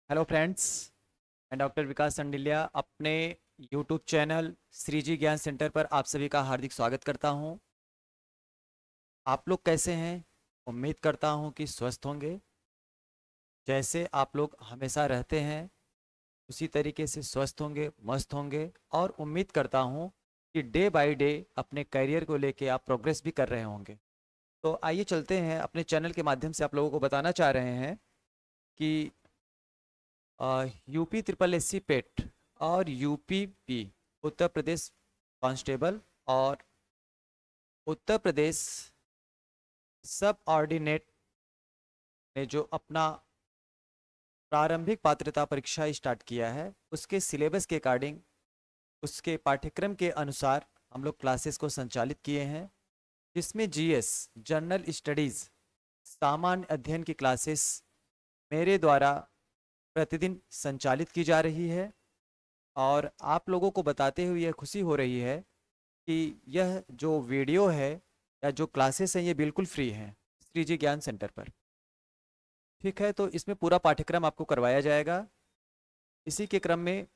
Hello friends. मैं doctor विकास संडिलिया अपने YouTube channel Shriji ज्ञान सेंटर पर आप सभी का हार्दिक स्वागत करता हूं। आप लोग कैसे हैं? उम्मीद करता हूं कि स्वस्थ होंगे। जैसे आप लोग हमेशा रहते हैं उसी तरीके से स्वस्थ होंगे, मस्त होंगे और उम्मीद करता हूं कि डे बाय डे अपने करियर को लेके आप प्रोग्रेस भी कर रहे होंगे। तो आइए चलते हैं, अपने चैनल के माध्यम से आप लोगों को बताना चाह रहे हैं कि यूपी ट्रिपल एससी पेट और यूपीपी उत्तर प्रदेश कांस्टेबल और उत्तर प्रदेश सब ऑर्डिनेट ने जो अपना प्रारंभिक पात्रता परीक्षा स्टार्ट किया है उसके सिलेबस के अकॉर्डिंग, उसके पाठ्यक्रम के अनुसार हम लोग क्लासेस को संचालित किए हैं, जिसमें जीएस जनरल स्टडीज़ सामान्य अध्ययन की क्लासेस मेरे द्वारा प्रतिदिन संचालित की जा रही है। और आप लोगों को बताते हुए यह खुशी हो रही है कि यह जो वीडियो है या जो क्लासेस हैं ये बिल्कुल फ्री हैं श्रीजी ज्ञान सेंटर पर। ठीक है, तो इसमें पूरा पाठ्यक्रम आपको करवाया जाएगा। इसी के क्रम में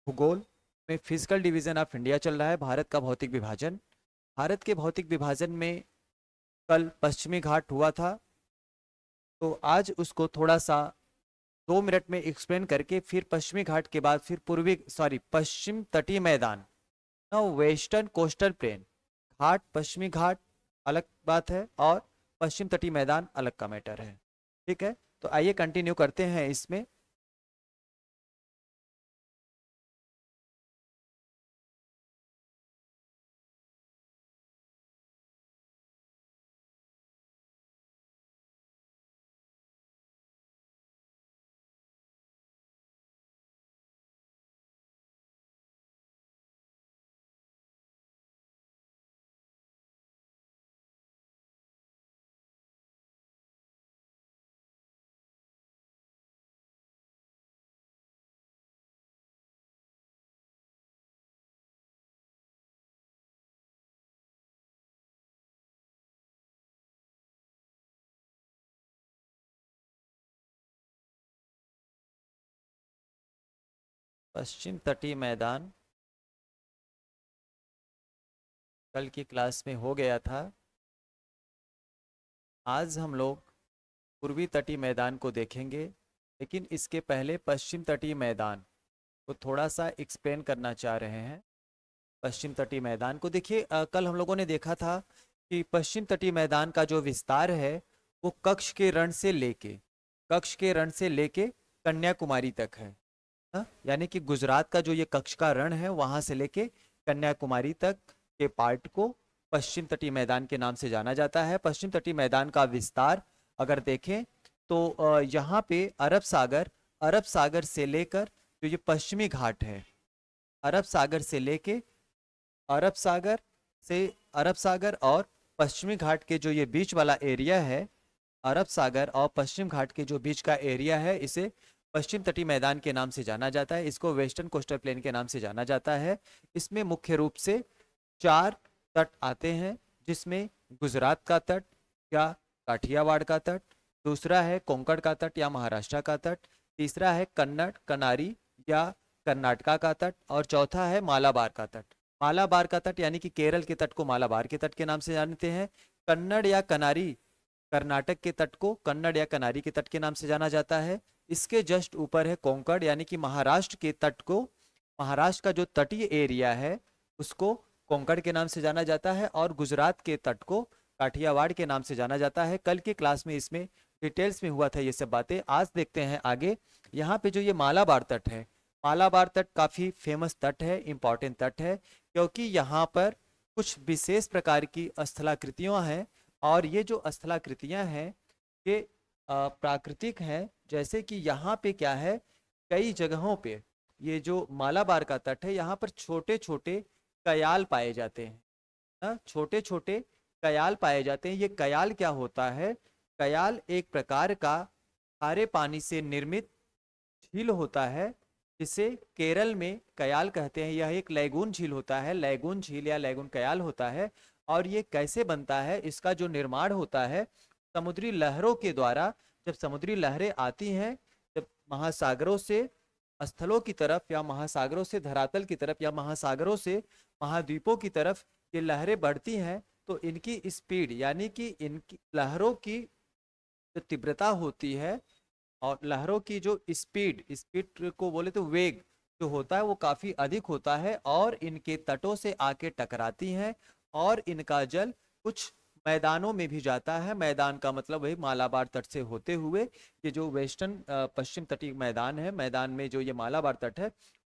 भूगोल में फिजिकल डिवीजन ऑफ इंडिया चल रहा है, भारत का भौतिक विभाजन। भारत के भौतिक विभाजन में कल पश्चिमी घाट हुआ था, तो आज उसको थोड़ा सा 2 मिनट में एक्सप्लेन करके फिर पश्चिमी घाट के बाद फिर पश्चिम तटीय मैदान, वेस्टर्न कोस्टल प्लेन। घाट, पश्चिमी घाट अलग बात है और पश्चिम तटीय मैदान अलग का मैटर है। ठीक है, तो आइए कंटिन्यू करते हैं इसमें। पश्चिम तटीय मैदान कल की क्लास में हो गया था। आज हम लोग पूर्वी तटीय मैदान को देखेंगे, लेकिन इसके पहले पश्चिम तटीय मैदान को थोड़ा सा एक्सप्लेन करना चाह रहे हैं। पश्चिम तटीय मैदान को देखिए, कल हम लोगों ने देखा था कि पश्चिम तटीय मैदान का जो विस्तार है वो कक्ष के रण से लेके कन्याकुमारी तक है। यानी कि गुजरात का जो ये कक्ष का रण है वहां से लेके कन्याकुमारी तक के पार्ट को पश्चिम तटीय मैदान के नाम से जाना जाता है। पश्चिम तटीय मैदान का विस्तार अगर देखें तो यहाँ पे अरब सागर से लेकर जो ये पश्चिमी घाट है, अरब सागर से लेके अरब सागर से अरब सागर और पश्चिमी घाट के जो ये बीच वाला एरिया है, अरब सागर और पश्चिम घाट के जो बीच का एरिया है, इसे पश्चिम तटीय मैदान के नाम से जाना जाता है। इसको वेस्टर्न कोस्टल प्लेन के नाम से जाना जाता है। इसमें मुख्य रूप से 4 तट आते हैं, जिसमें गुजरात का तट या काठियावाड़ का तट, दूसरा है कोंकण का तट या महाराष्ट्र का तट, तीसरा है कन्नड़ कनारी या कर्नाटका का तट और चौथा है मालाबार का तट। मालाबार का तट यानी कि केरल के तट को मालाबार के तट के नाम से जानते हैं। कन्नड़ या कनारी, कर्नाटक के तट को कन्नड़ या कनारी के तट के नाम से जाना जाता है। इसके जस्ट ऊपर है कोंकण यानी कि महाराष्ट्र के तट को, महाराष्ट्र का जो तटीय एरिया है उसको कोंकण के नाम से जाना जाता है और गुजरात के तट को काठियावाड़ के नाम से जाना जाता है। कल की क्लास में इसमें डिटेल्स में हुआ था ये सब बातें। आज देखते हैं आगे। यहाँ पे जो ये मालाबार तट है, मालाबार तट काफ़ी फेमस तट है, इम्पॉर्टेंट तट है, क्योंकि यहाँ पर कुछ विशेष प्रकार की स्थलाकृतियाँ हैं और ये जो स्थलाकृतियाँ हैं ये प्राकृतिक हैं। जैसे कि यहाँ पे क्या है, कई जगहों पे ये जो मालाबार का तट है यहाँ पर छोटे छोटे कयाल पाए जाते हैं। छोटे छोटे कयाल पाए जाते हैं। ये कयाल क्या होता है? कयाल एक प्रकार का खारे पानी से निर्मित झील होता है, जिसे केरल में कयाल कहते हैं। यह एक लैगून झील होता है, लैगून झील या लैगून कयाल होता है। और ये कैसे बनता है, इसका जो निर्माण होता है समुद्री लहरों के द्वारा। जब समुद्री लहरें आती हैं, जब महासागरों से स्थलों की तरफ या महासागरों से धरातल की तरफ या महासागरों से महाद्वीपों की तरफ ये लहरें बढ़ती हैं, तो इनकी स्पीड यानी कि इनकी लहरों की जो तीव्रता होती है और लहरों की जो स्पीड स्पीड को बोले तो वेग जो होता है वो काफी अधिक होता है और इनके तटों से आके टकराती हैं और इनका जल कुछ मैदानों में भी जाता है। मैदान का मतलब वही मालाबार तट से होते हुए ये जो वेस्टर्न पश्चिम तटीय मैदान है, मैदान में जो ये मालाबार तट है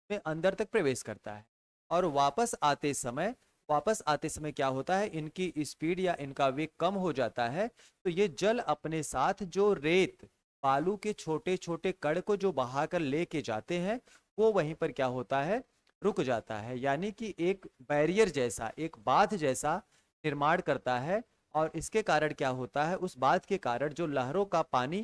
में अंदर तक प्रवेश करता है। और वापस आते समय क्या होता है, इनकी स्पीड या इनका वेग कम हो जाता है, तो ये जल अपने साथ जो रेत बालू के छोटे छोटे कण को जो बहाकर लेके जाते हैं वो वहीं पर क्या होता है, रुक जाता है। यानी कि एक बैरियर जैसा, एक बांध जैसा निर्माण करता है। और इसके कारण क्या होता है, उस बांध के कारण जो लहरों का पानी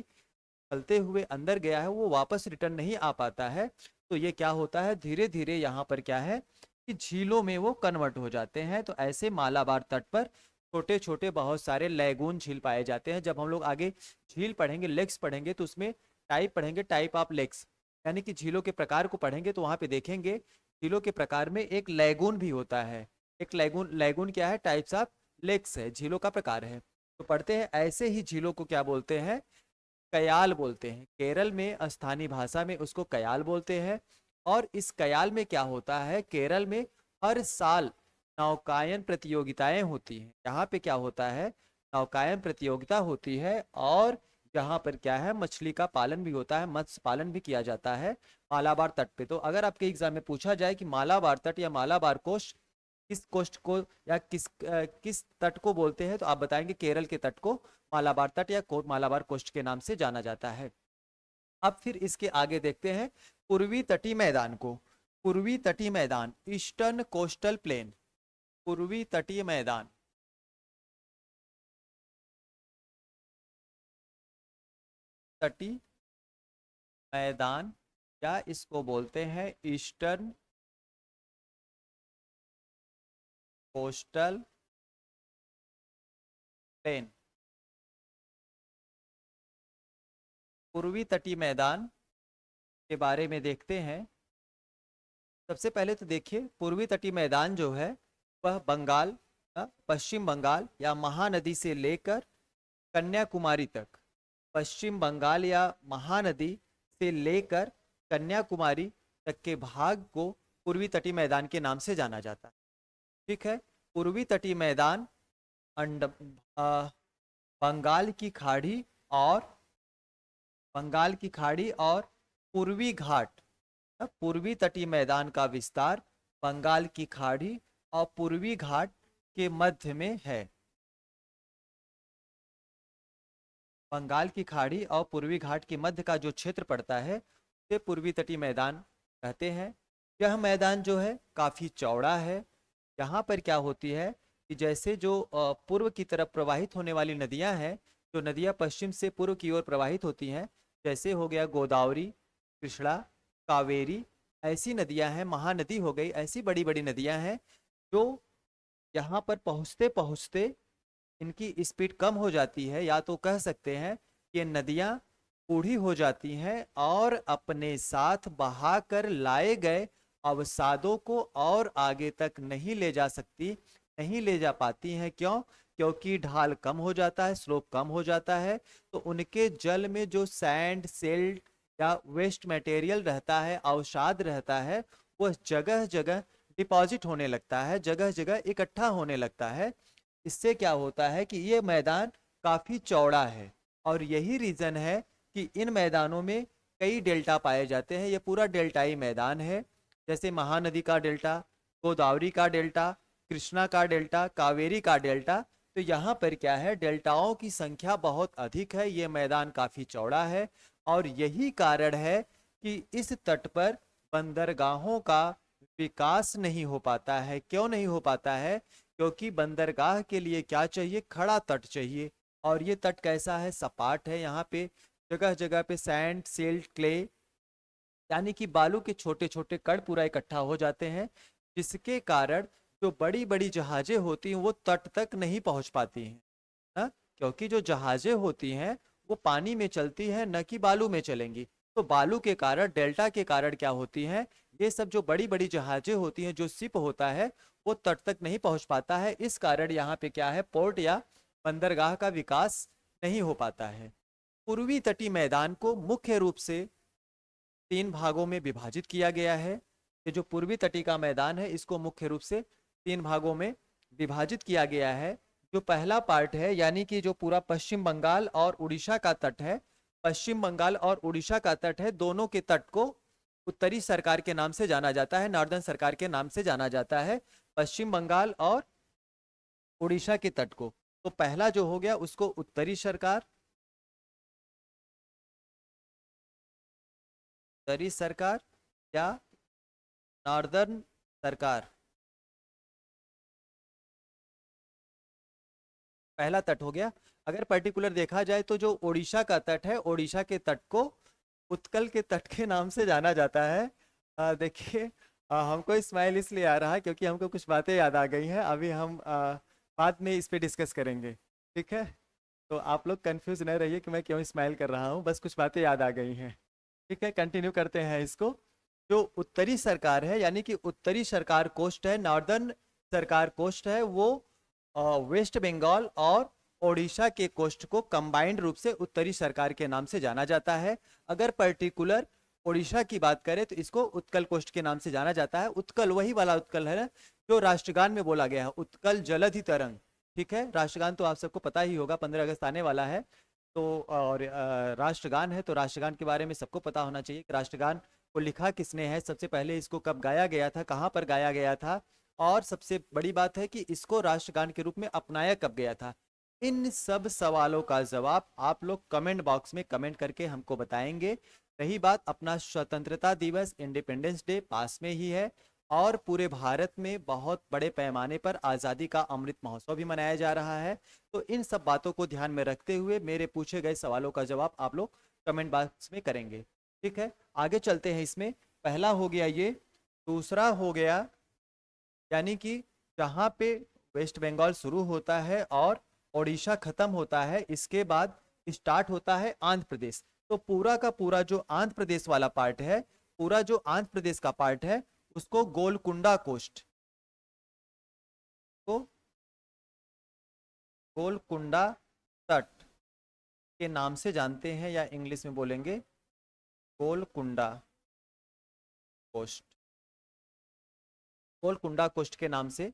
चलते हुए अंदर गया है वो वापस रिटर्न नहीं आ पाता है। तो ये क्या होता है, धीरे धीरे यहाँ पर क्या है कि झीलों में वो कन्वर्ट हो जाते हैं। तो ऐसे मालाबार तट पर छोटे छोटे बहुत सारे लैगून झील पाए जाते हैं। जब हम लोग आगे झील पढ़ेंगे, लेक्स पढ़ेंगे, तो उसमें टाइप पढ़ेंगे, टाइप ऑफ लेक्स, यानी कि झीलों के प्रकार को पढ़ेंगे तो वहां पे देखेंगे झीलों के प्रकार में एक लैगून भी होता है। एक लैगून, लैगून क्या है, टाइप्स ऑफ लेक्स है, झीलों का प्रकार है। तो पढ़ते हैं ऐसे ही झीलों को क्या बोलते हैं, कयाल बोलते हैं। केरल में स्थानीय भाषा में उसको कयाल बोलते हैं। और इस कयाल में क्या होता है, केरल में हर साल नौकायन प्रतियोगिताएं होती हैं। यहाँ पे क्या होता है, नौकायन प्रतियोगिता होती है और यहाँ पर क्या है, मछली का पालन भी होता है, मत्स्य पालन भी किया जाता है मालाबार तट पे। तो अगर आपके एग्जाम में पूछा जाए कि मालाबार तट या मालाबार कोस्ट किस कोस्ट को या किस तट को बोलते हैं, तो आप बताएंगे केरल के तट को मालाबार तट या मालाबार कोस्ट के नाम से जाना जाता है। अब फिर इसके आगे देखते हैं पूर्वी तटीय मैदान को। पूर्वी तटीय मैदान, ईस्टर्न कोस्टल प्लेन, पूर्वी तटीय मैदान, तटीय मैदान या इसको बोलते हैं ईस्टर्न कोस्टल प्लेन। पूर्वी तटीय मैदान के बारे में देखते हैं। सबसे पहले तो देखिए पूर्वी तटीय मैदान जो है वह बंगाल, पश्चिम बंगाल या महानदी से लेकर कन्याकुमारी तक, पश्चिम बंगाल या महानदी से लेकर कन्याकुमारी तक के भाग को पूर्वी तटीय मैदान के नाम से जाना जाता है। ठीक है, पूर्वी तटीय मैदान बंगाल की खाड़ी और बंगाल की खाड़ी और पूर्वी घाट, पूर्वी तटीय मैदान का विस्तार बंगाल की खाड़ी और पूर्वी घाट के मध्य में है। बंगाल की खाड़ी और पूर्वी घाट के मध्य का जो क्षेत्र पड़ता है उसे पूर्वी तटीय मैदान कहते हैं। यह मैदान जो है काफी चौड़ा है। यहाँ पर क्या होती है कि जैसे जो पूर्व की तरफ प्रवाहित होने वाली नदियाँ हैं, जो नदियाँ पश्चिम से पूर्व की ओर प्रवाहित होती हैं, जैसे हो गया गोदावरी, कृष्णा, कावेरी, ऐसी नदियाँ हैं, महानदी हो गई, ऐसी बड़ी बड़ी नदियाँ हैं जो यहाँ पर पहुँचते पहुँचते इनकी स्पीड कम हो जाती है, या तो कह सकते हैं कि नदियाँ बूढ़ी हो जाती हैं और अपने साथ बहाकर लाए गए अवसादों को और आगे तक नहीं ले जा सकती, नहीं ले जा पाती हैं। क्यों? क्योंकि ढाल कम हो जाता है, स्लोप कम हो जाता है। तो उनके जल में जो सैंड, सिल्ट या वेस्ट मटेरियल रहता है, अवसाद रहता है, वह जगह जगह डिपॉजिट होने लगता है, जगह जगह इकट्ठा होने लगता है। इससे क्या होता है कि ये मैदान काफी चौड़ा है और यही रीजन है कि इन मैदानों में कई डेल्टा पाए जाते हैं। ये पूरा डेल्टाई मैदान है, जैसे महानदी का डेल्टा, गोदावरी का डेल्टा, कृष्णा का डेल्टा, कावेरी का डेल्टा। तो यहाँ पर क्या है, डेल्टाओं की संख्या बहुत अधिक है, ये मैदान काफी चौड़ा है। और यही कारण है कि इस तट पर बंदरगाहों का विकास नहीं हो पाता है। क्यों नहीं हो पाता है? क्योंकि बंदरगाह के लिए क्या चाहिए, खड़ा तट चाहिए। और ये तट कैसा है, सपाट है। यहाँ पे जगह जगह पे सैंड, सिल्ट, क्ले यानी कि बालू के छोटे छोटे कण पूरा इकट्ठा हो जाते हैं, जिसके कारण जो बड़ी बड़ी जहाजें होती हैं वो तट तक नहीं पहुंच पाती हैं। क्योंकि जो जहाजें होती हैं वो पानी में चलती हैं, न कि बालू में चलेंगी। तो बालू के कारण, डेल्टा के कारण क्या होती हैं, ये सब जो बड़ी बड़ी जहाजें होती हैं, जो शिप होता है वो तट तक नहीं पहुंच पाता है। इस कारण यहाँ पे क्या है, पोर्ट या बंदरगाह का विकास नहीं हो पाता है। पूर्वी तटीय मैदान को मुख्य रूप से 3 भागों में विभाजित किया गया है। ये जो पूर्वी तटीय का मैदान है इसको मुख्य रूप से 3 भागों में विभाजित किया गया है। जो पहला पार्ट है, यानी कि जो पूरा पश्चिम बंगाल और उड़ीसा का तट है, पश्चिम बंगाल और उड़ीसा का तट है, दोनों के तट को उत्तरी सरकार के नाम से जाना जाता है, नॉर्दर्न सरकार के नाम से जाना जाता है, पश्चिम बंगाल और उड़ीसा के तट को। तो पहला जो हो गया उसको उत्तरी सरकार, उत्तरी सरकार या नॉर्दर्न सरकार, पहला तट हो गया। अगर पर्टिकुलर देखा जाए तो जो ओडिशा का तट है, ओडिशा के तट को उत्कल के तट के नाम से जाना जाता है। देखिए, हमको स्माइल इसलिए आ रहा है क्योंकि हमको कुछ बातें याद आ गई हैं, अभी हम बाद में इस पे डिस्कस करेंगे, ठीक है। तो आप लोग कंफ्यूज न रहिए कि मैं क्यों स्माइल कर रहा हूँ, बस कुछ बातें याद आ गई हैं, ठीक है। कंटिन्यू करते हैं इसको। जो उत्तरी सरकार है, यानी कि उत्तरी सरकार कोस्ट है, नॉर्दर्न सरकार कोस्ट है, वो वेस्ट बंगाल और ओडिशा के कोस्ट को कंबाइंड रूप से उत्तरी सरकार के नाम से जाना जाता है। अगर पर्टिकुलर ओडिशा की बात करें तो इसको उत्कल कोस्ट के नाम से जाना जाता है। उत्कल वही वाला उत्कल है जो राष्ट्रगान में बोला गया है, उत्कल जलधि तरंग, ठीक है। राष्ट्रगान तो आप सबको पता ही होगा, 15 अगस्त आने वाला है तो, और राष्ट्रगान है तो राष्ट्रगान के बारे में सबको पता होना चाहिए कि राष्ट्रगान को लिखा किसने है, सबसे पहले इसको कब गाया गया था, कहाँ पर गाया गया था, और सबसे बड़ी बात है कि इसको राष्ट्रगान के रूप में अपनाया कब गया था। इन सब सवालों का जवाब आप लोग कमेंट बॉक्स में कमेंट करके हमको बताएंगे। रही बात, अपना स्वतंत्रता दिवस, इंडिपेंडेंस डे पास में ही है और पूरे भारत में बहुत बड़े पैमाने पर आज़ादी का अमृत महोत्सव भी मनाया जा रहा है। तो इन सब बातों को ध्यान में रखते हुए मेरे पूछे गए सवालों का जवाब आप लोग कमेंट बॉक्स में करेंगे, ठीक है। आगे चलते हैं, इसमें पहला हो गया ये, दूसरा हो गया, यानी कि जहाँ पे वेस्ट बंगाल शुरू होता है और ओडिशा खत्म होता है, इसके बाद स्टार्ट होता है आंध्र प्रदेश। तो पूरा का पूरा जो आंध्र प्रदेश वाला पार्ट है, पूरा जो आंध्र प्रदेश का पार्ट है उसको गोलकुंडा कोस्ट को गोलकुंडा तट के नाम से जानते हैं, या इंग्लिश में बोलेंगे गोलकुंडा कोस्ट, गोलकुंडा कोस्ट के नाम से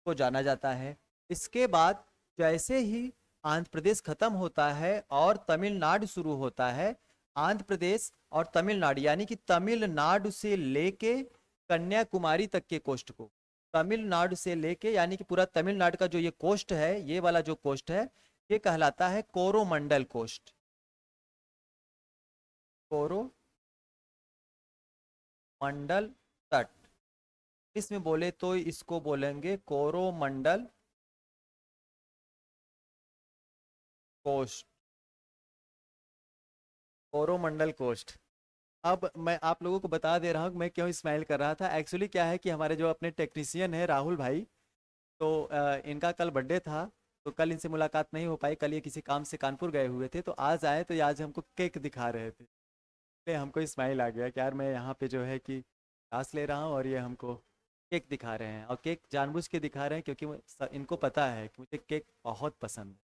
को जाना जाता है। इसके बाद जैसे ही आंध्र प्रदेश खत्म होता है और तमिलनाडु शुरू होता है, आंध्र प्रदेश और तमिलनाडु, यानी कि तमिलनाडु से लेके कन्याकुमारी तक के कोस्ट को, तमिलनाडु से लेके, यानी कि पूरा तमिलनाडु का जो ये कोस्ट है, ये वाला जो कोस्ट है, ये कहलाता है कोरोमंडल कोस्ट, कोरोमंडल तट। इसमें बोले तो इसको बोलेंगे कोरोमंडल कोस्ट, कोरोमंडल कोस्ट। अब मैं आप लोगों को बता दे रहा हूँ मैं क्यों स्माइल कर रहा था। एक्चुअली क्या है कि हमारे जो अपने टेक्नीशियन है राहुल भाई, तो इनका कल बर्थडे था, तो कल इनसे मुलाकात नहीं हो पाई, कल ये किसी काम से कानपुर गए हुए थे, तो आज आए तो ये आज हमको केक दिखा रहे थे, इसलिए हमको स्माइल आ गया कि यार मैं यहाँ पे जो है कि क्लास ले रहा हूँ और ये हमको केक दिखा रहे हैं, और केक जानबूझ के दिखा रहे हैं क्योंकि इनको पता है कि मुझे केक बहुत पसंद है।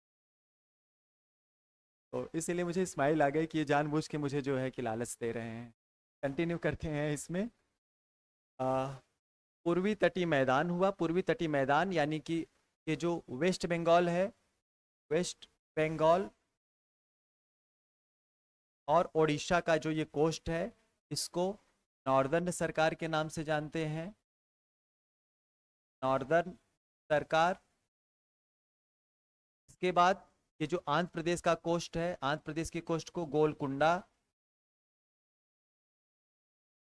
तो इसीलिए मुझे स्माइल आ गई कि ये जानबूझ के मुझे जो है कि लालच दे रहे हैं। कंटिन्यू करते हैं इसमें। आ, पूर्वी तटीय मैदान हुआ, पूर्वी तटीय मैदान यानी कि ये जो वेस्ट बंगाल है, वेस्ट बंगाल और ओडिशा का जो ये कोस्ट है, इसको नॉर्दर्न सरकार के नाम से जानते हैं, नॉर्दर्न सरकार। इसके बाद ये जो आंध्र प्रदेश का कोस्ट है, आंध्र प्रदेश के कोस्ट को गोलकुंडा,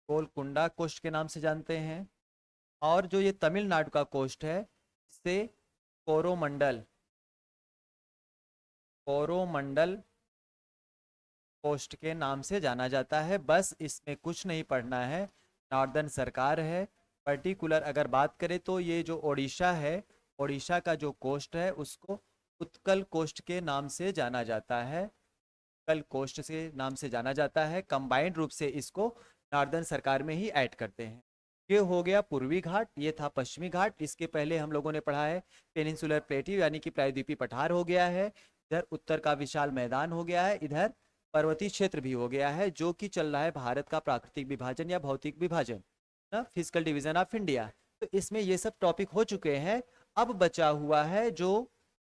गोलकुंडा कोस्ट के नाम से जानते हैं। और जो ये तमिलनाडु का कोस्ट है, इसे कोरोमंडल, कोरोमंडल कोस्ट के नाम से जाना जाता है। बस इसमें कुछ नहीं पढ़ना है, नॉर्दर्न सरकार है। पर्टिकुलर अगर बात करें तो ये जो ओडिशा है, ओडिशा का जो कोस्ट है उसको उत्कल कोस्ट के नाम से जाना जाता है, कल कोस्ट से नाम से जाना जाता है। कंबाइंड रूप से इसको नॉर्दर्न सरकार में ही ऐड करते हैं। ये हो गया पूर्वी घाट, ये था पश्चिमी घाट। इसके पहले हम लोगों ने पढ़ा है पेनिनसुलर प्लेट्यू यानी कि प्रायद्वीपीय पठार हो गया है। इधर उत्तर का विशाल मैदान हो गया है, इधर पर्वतीय क्षेत्र भी हो गया है, जो कि चल रहा है भारत का प्राकृतिक विभाजन या भौतिक विभाजन ना, फिजिकल डिवीजन ऑफ इंडिया। तो इसमें ये सब टॉपिक हो चुके हैं। अब बचा हुआ है जो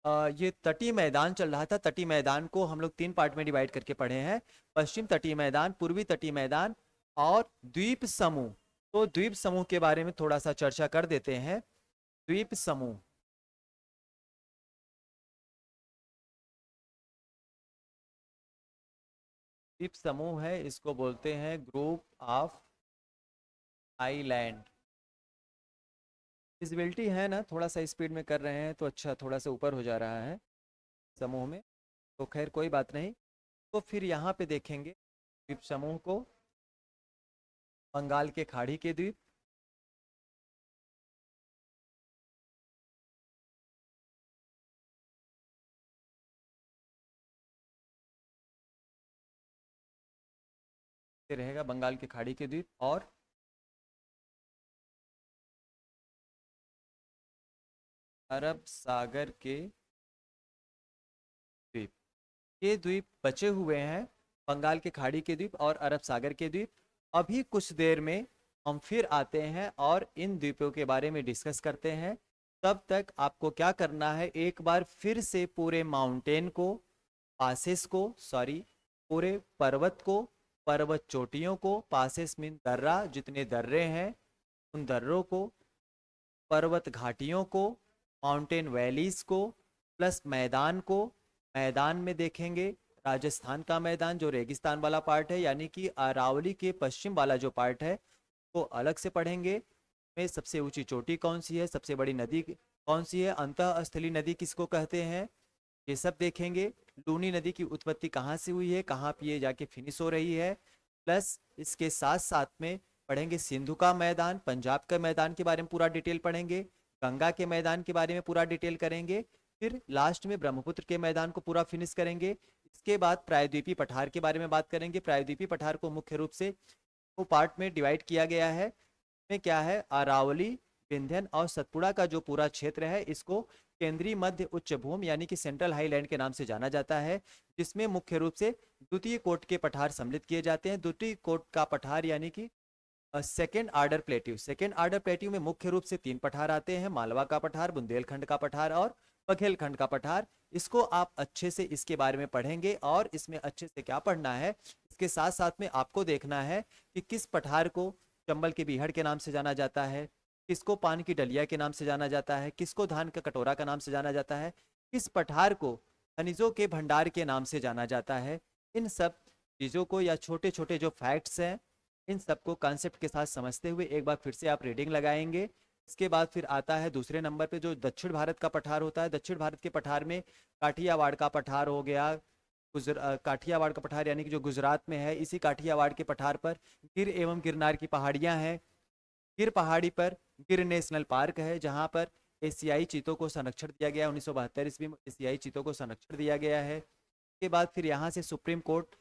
ये तटीय मैदान चल रहा था। तटीय मैदान को हम लोग 3 पार्ट में डिवाइड करके पढ़े हैं, पश्चिम तटीय मैदान, पूर्वी तटीय मैदान और द्वीप समूह। तो द्वीप समूह के बारे में थोड़ा सा चर्चा कर देते हैं। द्वीप समूह, द्वीप समूह है, इसको बोलते हैं ग्रुप ऑफ आइलैंड। विजिबिलिटी है ना, थोड़ा सा स्पीड में कर रहे हैं तो अच्छा, थोड़ा सा ऊपर हो जा रहा है समूह में, तो खैर कोई बात नहीं। तो फिर यहाँ पे देखेंगे द्वीप समूह को, बंगाल के खाड़ी के द्वीप, ये रहेगा बंगाल के खाड़ी के द्वीप, और अरब सागर के द्वीप। ये द्वीप बचे हुए हैं, बंगाल के खाड़ी के द्वीप और अरब सागर के द्वीप। अभी कुछ देर में हम फिर आते हैं और इन द्वीपों के बारे में डिस्कस करते हैं। तब तक आपको क्या करना है, एक बार फिर से पूरे माउंटेन को, पासेस को, सॉरी पूरे पर्वत को, पर्वत चोटियों को, पासेस मीन दर्रा, जितने दर्रे हैं उन दर्रों को, पर्वत घाटियों को, माउंटेन वैलीज को, प्लस मैदान को। मैदान में देखेंगे राजस्थान का मैदान जो रेगिस्तान वाला पार्ट है, यानी कि अरावली के पश्चिम वाला जो पार्ट है वो अलग से पढ़ेंगे। में सबसे ऊंची चोटी कौन सी है, सबसे बड़ी नदी कौन सी है, अंतःस्थलीय नदी किसको कहते हैं, ये सब देखेंगे। लूनी नदी की उत्पत्ति कहाँ से हुई है, कहाँ पे ये जाके फिनिश हो रही है। प्लस इसके साथ साथ में पढ़ेंगे सिंधु का मैदान, पंजाब के मैदान के बारे में पूरा डिटेल पढ़ेंगे, गंगा के मैदान के बारे में पूरा डिटेल करेंगे, फिर लास्ट में ब्रह्मपुत्र के मैदान को पूरा फिनिश करेंगे। इसके बाद प्रायद्वीपीय पठार के बारे में बात करेंगे। प्रायद्वीपीय पठार को मुख्य रूप से दो पार्ट में डिवाइड किया गया है। में क्या है, अरावली, विंध्यन और सतपुड़ा का जो पूरा क्षेत्र है इसको केंद्रीय मध्य उच्च भूमि यानी कि सेंट्रल हाईलैंड के नाम से जाना जाता है, जिसमें मुख्य रूप से द्वितीय कोट के पठार सम्मिलित किए जाते हैं। द्वितीय कोट का पठार यानी कि second order plateau, second order plateau में मुख्य रूप से 3 पठार आते हैं, मालवा का पठार, बुंदेलखंड का पठार और बघेलखंड का पठार। इसको आप अच्छे से इसके बारे में पढ़ेंगे, और इसमें अच्छे से क्या पढ़ना है, इसके साथ साथ में आपको देखना है कि किस पठार को चंबल के बीहड़ के नाम से जाना जाता है, किसको पान की डलिया के नाम से जाना जाता है, किसको धान का कटोरा का नाम से जाना जाता है, किस पठार को खनिजों के भंडार के नाम से जाना जाता है। इन सब चीज़ों को या छोटे छोटे जो फैक्ट्स हैं इन सबको कॉन्सेप्ट के साथ समझते हुए एक बार फिर से आप रीडिंग लगाएंगे। इसके बाद फिर आता है दूसरे नंबर पे जो दक्षिण भारत का पठार होता है। दक्षिण भारत के पठार में काठियावाड़ का पठार हो गया, काठियावाड़ का पठार यानी कि जो गुजरात में है, इसी काठियावाड़ के पठार पर गिर एवं गिरनार की पहाड़ियां हैं। गिर पहाड़ी पर गिर नेशनल पार्क है, जहां पर एशियाई चीतों को संरक्षण दिया गया है। 1972 ईस्वी में एशियाई चीतों को संरक्षण दिया गया है। इसके बाद फिर यहाँ से सुप्रीम कोर्ट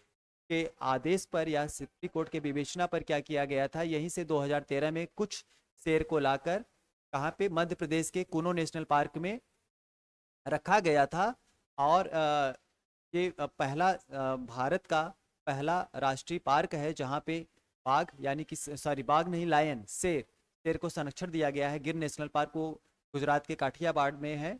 के आदेश पर या सुप्रीम कोर्ट के विवेचना पर क्या किया गया था, यहीं से 2013 में कुछ शेर को लाकर कहाँ पे, मध्य प्रदेश के कुनो नेशनल पार्क में रखा गया था। और ये पहला भारत का पहला राष्ट्रीय पार्क है जहाँ पे बाघ यानी कि सॉरी बाघ नहीं, लायन, शेर, शेर को संरक्षण दिया गया है। गिर नेशनल पार्क वो गुजरात के काठियावाड़ में है,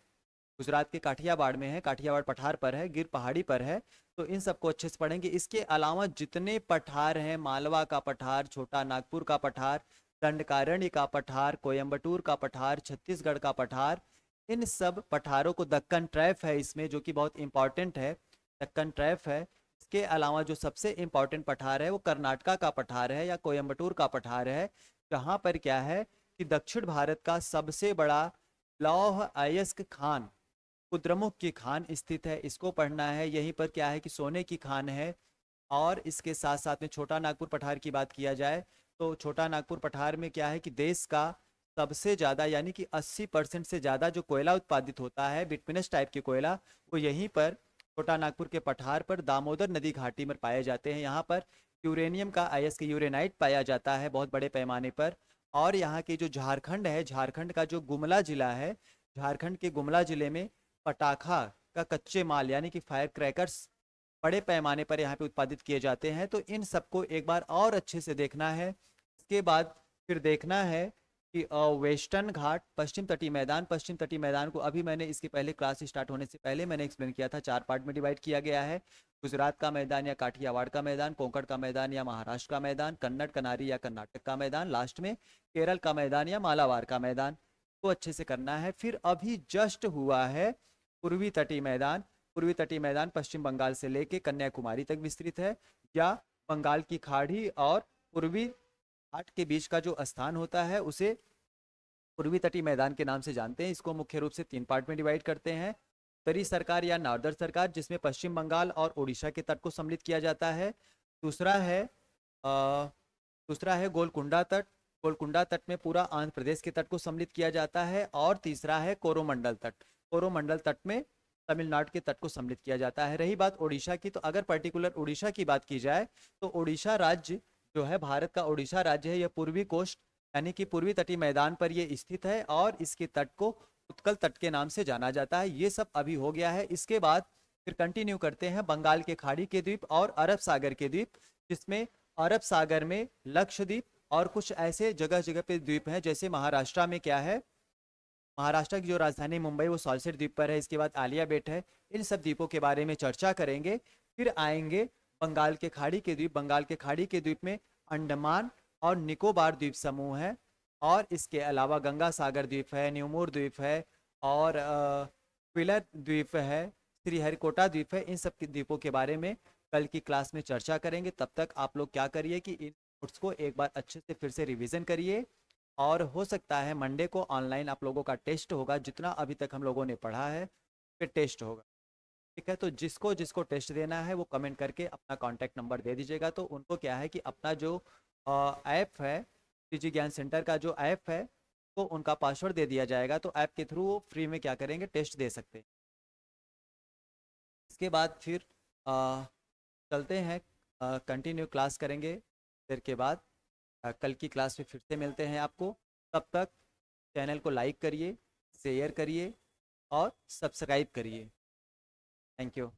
गुजरात के काठियावाड़ में है, काठियावाड़ पठार पर है, गिर पहाड़ी पर है। तो इन सबको अच्छे से पढ़ेंगे। इसके अलावा जितने पठार हैं, मालवा का पठार, छोटा नागपुर का पठार, दंडकारण्य का पठार, कोयम्बटूर का पठार, छत्तीसगढ़ का पठार, इन सब पठारों को, दक्कन ट्रैप है इसमें जो कि बहुत इंपॉर्टेंट है, दक्कन ट्रैप है। इसके अलावा जो सबसे इंपॉर्टेंट पठार है वो कर्नाटका का पठार है या कोयम्बटूर का पठार है, जहाँ पर क्या है कि दक्षिण भारत का सबसे बड़ा लौह अयस्क खान, कुद्रमुख की खान स्थित है, इसको पढ़ना है। यहीं पर क्या है कि सोने की खान है। और इसके साथ साथ में छोटा नागपुर पठार की बात किया जाए तो छोटा नागपुर पठार में क्या है कि देश का सबसे ज़्यादा यानी कि 80% से ज़्यादा जो कोयला उत्पादित होता है, बिटमिनस टाइप की कोयला, वो यहीं पर छोटा नागपुर के पठार पर दामोदर नदी घाटी में पाए जाते हैं। यहाँ पर यूरेनियम का अयस्क यूरेनाइट पाया जाता है बहुत बड़े पैमाने पर। और यहाँ की जो झारखंड है, झारखंड का जो गुमला जिला है, झारखंड के गुमला जिले में पटाखा का कच्चे माल यानी कि फायर क्रैकर्स बड़े पैमाने पर यहाँ पे उत्पादित किए जाते हैं। तो इन सबको एक बार और अच्छे से देखना है। इसके बाद फिर देखना है कि वेस्टर्न घाट, पश्चिम तटीय मैदान। पश्चिम तटीय मैदान को अभी मैंने इसके पहले क्लास स्टार्ट होने से पहले मैंने एक्सप्लेन किया था, 4 पार्ट में डिवाइड किया गया है। गुजरात का मैदान या काठियावाड़ का मैदान, कोंकण का मैदान या महाराष्ट्र का मैदान, कन्नड़ कनारी या कर्नाटक का मैदान, लास्ट में केरल का मैदान या मालाबार का मैदान को अच्छे से करना है। फिर अभी जस्ट हुआ है पूर्वी तटीय मैदान। पूर्वी तटीय मैदान पश्चिम बंगाल से लेके कन्याकुमारी तक विस्तृत है, या बंगाल की खाड़ी और पूर्वी घाट के बीच का जो स्थान होता है उसे पूर्वी तटीय मैदान के नाम से जानते हैं। इसको मुख्य रूप से 3 पार्ट में डिवाइड करते हैं। उत्तरी सरकार या नॉर्दर्न सरकार, जिसमें पश्चिम बंगाल और उड़ीसा के तट को सम्मिलित किया जाता है। दूसरा है अ, दूसरा है गोलकुंडा तट। गोलकुंडा तट में पूरा आंध्र प्रदेश के तट को सम्मिलित किया जाता है। और तीसरा है कोरोमंडल तट। कोरोमंडल तट में तमिलनाडु के तट को सम्मिलित किया जाता है। रही बात उड़ीसा की, तो अगर पर्टिकुलर उड़ीसा की बात की जाए तो उड़ीसा राज्य जो है, भारत का उड़ीसा राज्य है, यह पूर्वी कोस्ट यानी कि पूर्वी तटीय मैदान पर ये स्थित है और इसके तट को उत्कल तट के नाम से जाना जाता है। ये सब अभी हो गया है। इसके बाद फिर कंटिन्यू करते हैं बंगाल के खाड़ी के द्वीप और अरब सागर के द्वीप, जिसमें अरब सागर में लक्षद्वीप और कुछ ऐसे जगह जगह पे द्वीप हैं। जैसे महाराष्ट्र में क्या है, महाराष्ट्र की जो राजधानी मुंबई वो सॉल्सेट द्वीप पर है। इसके बाद आलिया बेट है। इन सब द्वीपों के बारे में चर्चा करेंगे। फिर आएंगे बंगाल के खाड़ी के द्वीप। बंगाल के खाड़ी के द्वीप में अंडमान और निकोबार द्वीप समूह है, और इसके अलावा गंगा सागर द्वीप है, न्यूमोर द्वीप है, और क्विलर द्वीप है, श्रीहरिकोटा द्वीप है। इन सब के द्वीपों के बारे में कल की क्लास में चर्चा करेंगे। तब तक आप लोग क्या करिए कि इन नोट्स को एक बार अच्छे से फिर से रिवीजन करिए, और हो सकता है मंडे को ऑनलाइन आप लोगों का टेस्ट होगा। जितना अभी तक हम लोगों ने पढ़ा है फिर टेस्ट होगा, ठीक है। तो जिसको जिसको टेस्ट देना है वो कमेंट करके अपना कॉन्टैक्ट नंबर दे दीजिएगा। तो उनको क्या है कि अपना जो ऐप है, पीजी ज्ञान सेंटर का जो ऐप है, तो उनका पासवर्ड दे दिया जाएगा। तो ऐप के थ्रू वो फ्री में क्या करेंगे, टेस्ट दे सकते हैं। इसके बाद फिर अ, चलते हैं, कंटिन्यू क्लास करेंगे। फिर के बाद कल की क्लास में फिर से मिलते हैं आपको। तब तक चैनल को लाइक करिए, शेयर करिए और सब्सक्राइब करिए। Thank you.